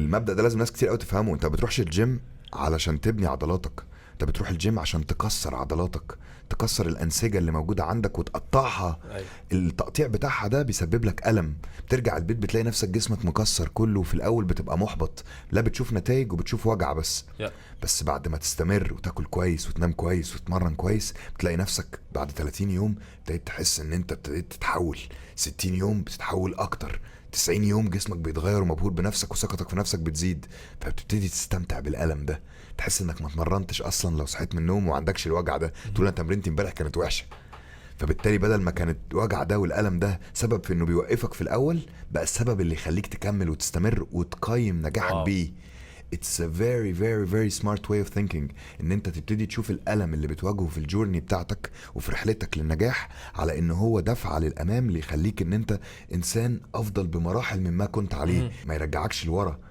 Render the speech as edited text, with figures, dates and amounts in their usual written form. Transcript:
المبدأ ده لازم ناس كتير قوي تفهمه. انت بتروحش الجيم علشان تبني عضلاتك، انت بتروح الجيم عشان تكسر عضلاتك، تكسر الأنسجة اللي موجودة عندك وتقطعها. ايوه. التقطيع بتاعها ده بيسبب لك ألم، بترجع البيت بتلاقي نفسك جسمك مكسر كله، وفي الأول بتبقى محبط، لا بتشوف نتائج وبتشوف وجع بس. يا بس بعد ما تستمر وتاكل كويس وتنام كويس وتتمرن كويس، بتلاقي نفسك بعد 30 يوم ابتديت تحس ان انت ابتديت تتحول، 60 يوم بتتحول اكتر، 90 يوم جسمك بيتغير ومبهور بنفسك وثقتك في نفسك بتزيد، فبتبتدي تستمتع بالألم ده، تحس انك ما اتمرنتش اصلا لو صحيت من النوم وعندكش الوجع ده، تقول انا تمرينتي امبارح كانت وحشه. فبالتالي بدل ما كانت الوجع ده والألم ده سبب في انه بيوقفك في الاول، بقى السبب اللي يخليك تكمل وتستمر وتقيم نجاحك واو. بيه. It's a very very very smart way of thinking، ان انت تبتدي تشوف الألم اللي بتواجهه في الجورني بتاعتك وفي رحلتك للنجاح على ان هو دفعة للامام، اللي يخليك ان انت انسان افضل بمراحل مما كنت عليه، مهم. ما يرجعكش لورا.